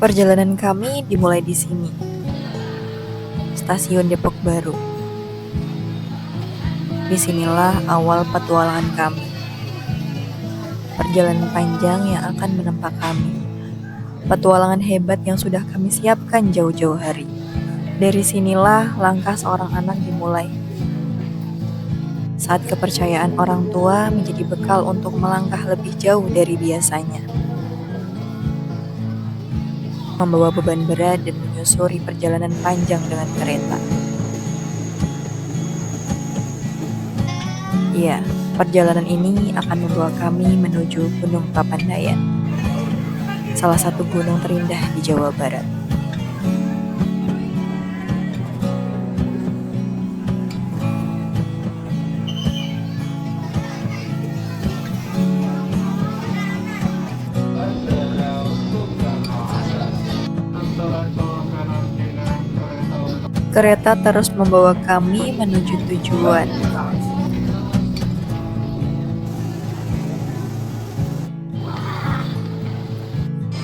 Perjalanan kami dimulai di sini, Stasiun Depok Baru. Disinilah awal petualangan kami. Perjalanan panjang yang akan menempa kami. Petualangan hebat yang sudah kami siapkan jauh-jauh hari. Dari sinilah langkah seorang anak dimulai. Saat kepercayaan orang tua menjadi bekal untuk melangkah lebih jauh dari biasanya. Membawa beban berat dan menyusuri perjalanan panjang dengan kereta. Iya, perjalanan ini akan membawa kami menuju Gunung Papandayan, salah satu gunung terindah di Jawa Barat. Kereta terus membawa kami menuju tujuan.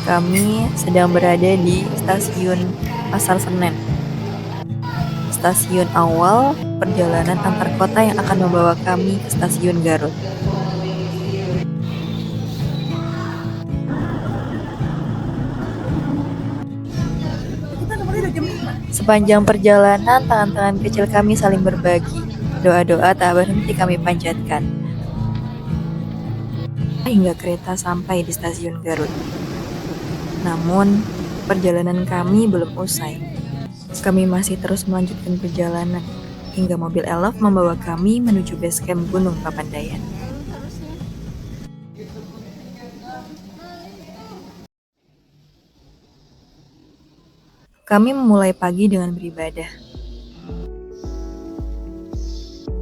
Kami sedang berada di stasiun Pasar Senen. Stasiun awal perjalanan antar kota yang akan membawa kami ke stasiun Garut. Sepanjang perjalanan, tangan-tangan kecil kami saling berbagi. Doa-doa tak berhenti kami panjatkan. Hingga kereta sampai di stasiun Garut. Namun, perjalanan kami belum usai. Kami masih terus melanjutkan perjalanan hingga mobil elf membawa kami menuju base camp Gunung Papandayan. Kami memulai pagi dengan beribadah,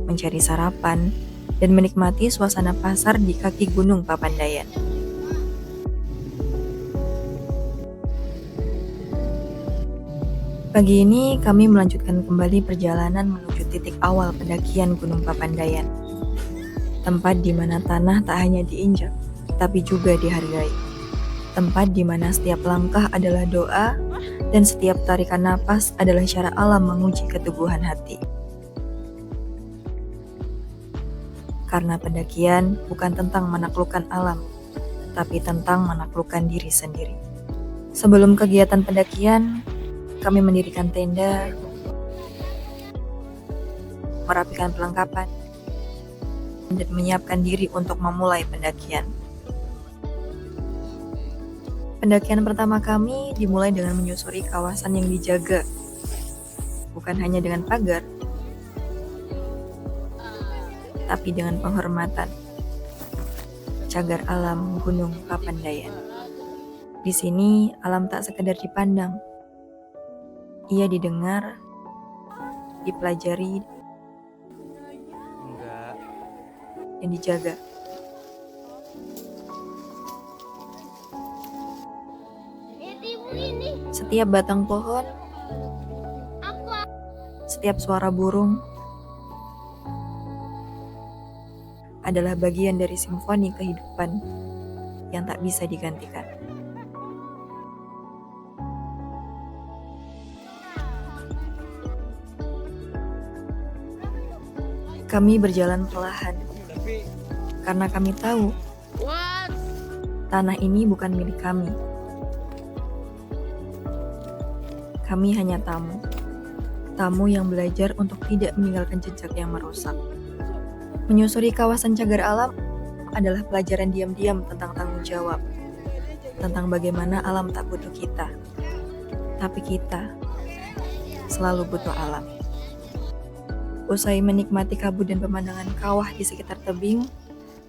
mencari sarapan, dan menikmati suasana pasar di kaki Gunung Papandayan. Pagi ini kami melanjutkan kembali perjalanan menuju titik awal pendakian Gunung Papandayan. Tempat di mana tanah tak hanya diinjak, tapi juga dihargai. Tempat di mana setiap langkah adalah doa, dan setiap tarikan napas adalah cara alam menguji keteguhan hati. Karena pendakian bukan tentang menaklukkan alam, tapi tentang menaklukkan diri sendiri. Sebelum kegiatan pendakian, kami mendirikan tenda, merapikan perlengkapan, dan menyiapkan diri untuk memulai pendakian. Pendakian pertama kami dimulai dengan menyusuri kawasan yang dijaga, bukan hanya dengan pagar, tapi dengan penghormatan. Cagar alam Gunung Papandayan. Di sini alam tak sekedar dipandang, ia didengar, dipelajari, dan dijaga. Setiap batang pohon, setiap suara burung adalah bagian dari simfoni kehidupan yang tak bisa digantikan. Kami berjalan perlahan, karena kami tahu tanah ini bukan milik kami. Kami hanya tamu yang belajar untuk tidak meninggalkan jejak yang merusak. Menyusuri kawasan cagar alam adalah pelajaran diam-diam tentang tanggung jawab, tentang bagaimana alam tak butuh kita, tapi kita selalu butuh alam. Usai menikmati kabut dan pemandangan kawah di sekitar tebing,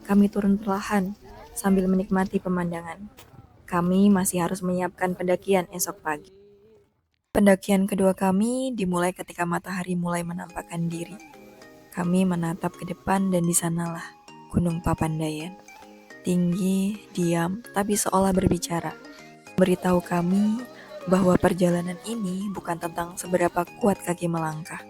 kami turun perlahan sambil menikmati pemandangan. Kami masih harus menyiapkan pendakian esok pagi. Pendakian kedua kami dimulai ketika matahari mulai menampakkan diri. Kami menatap ke depan dan di sanalah Gunung Papandayan. Tinggi, diam, tapi seolah berbicara. Beritahu kami bahwa perjalanan ini bukan tentang seberapa kuat kaki melangkah,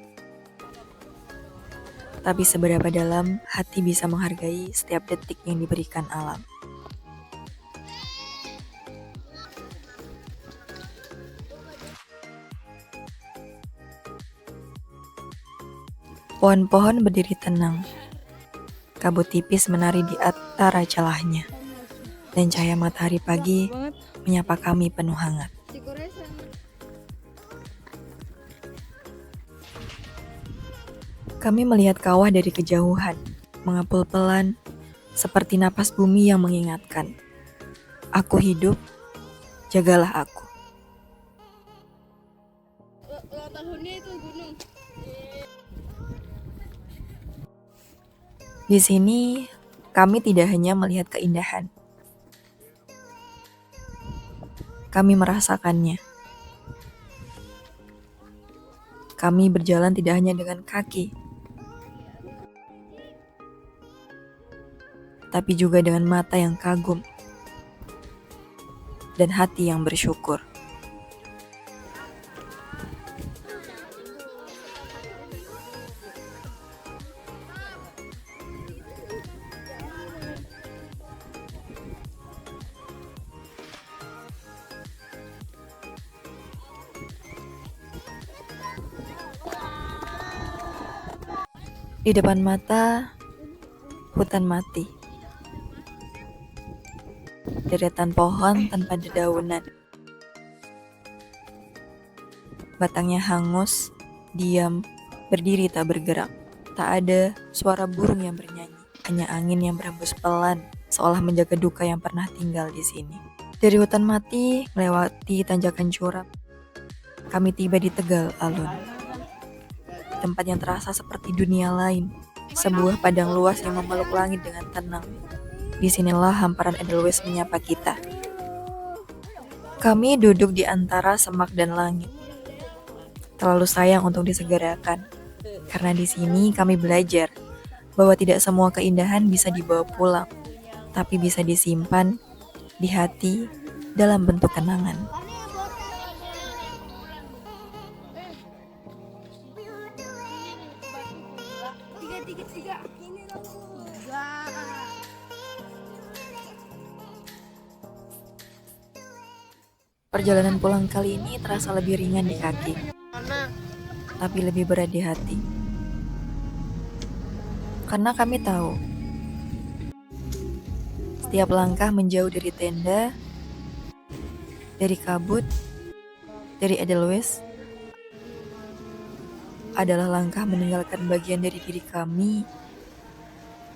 tapi seberapa dalam hati bisa menghargai setiap detik yang diberikan alam. Pohon-pohon berdiri tenang. Kabut tipis menari di antara celahnya. Dan cahaya matahari pagi menyapa kami penuh hangat. Kami melihat kawah dari kejauhan, mengapul pelan, seperti napas bumi yang mengingatkan. Aku hidup, jagalah aku. Di sini, kami tidak hanya melihat keindahan. Kami merasakannya. Kami berjalan tidak hanya dengan kaki, tapi juga dengan mata yang kagum dan hati yang bersyukur. Di depan mata, hutan mati. Deretan pohon tanpa dedaunan. Batangnya hangus, diam, berdiri tak bergerak. Tak ada suara burung yang bernyanyi, hanya angin yang berhembus pelan, seolah menjaga duka yang pernah tinggal di sini. Dari hutan mati, melewati tanjakan curam, kami tiba di Tegal Alun. Tempat yang terasa seperti dunia lain, sebuah padang luas yang memeluk langit dengan tenang. Disinilah hamparan Edelweiss menyapa kita. Kami duduk di antara semak dan langit. Terlalu sayang untuk disegerakan, karena di sini kami belajar bahwa tidak semua keindahan bisa dibawa pulang, tapi bisa disimpan di hati dalam bentuk kenangan. Perjalanan pulang kali ini terasa lebih ringan di kaki, tapi lebih berat di hati. Karena kami tahu, setiap langkah menjauh dari tenda, dari kabut, dari Edelweiss, adalah langkah meninggalkan bagian dari diri kami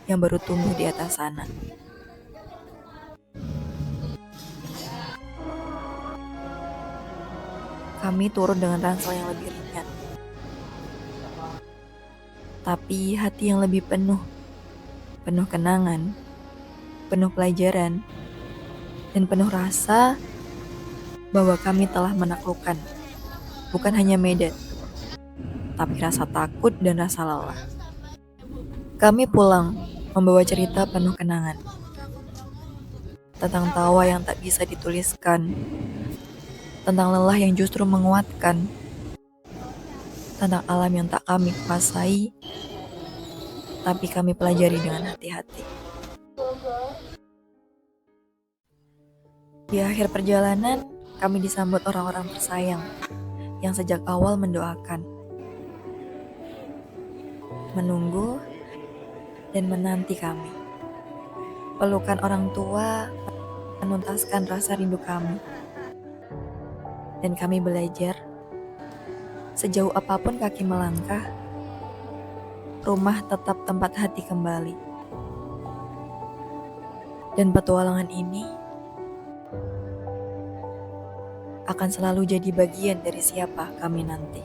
yang baru tumbuh di atas sana. Kami turun dengan ransel yang lebih ringan, tapi hati yang lebih penuh kenangan, penuh pelajaran, dan penuh rasa bahwa kami telah menaklukkan bukan hanya medan, tapi rasa takut dan rasa lelah. Kami pulang membawa cerita penuh kenangan, tentang tawa yang tak bisa dituliskan, tentang lelah yang justru menguatkan, tentang alam yang tak kami kuasai, tapi kami pelajari dengan hati-hati. Di akhir perjalanan, kami disambut orang-orang tersayang yang sejak awal mendoakan, menunggu, dan menanti kami. Pelukan orang tua menuntaskan rasa rindu kami. Dan kami belajar, sejauh apapun kaki melangkah, rumah tetap tempat hati kembali. Dan petualangan ini akan selalu jadi bagian dari siapa kami nanti.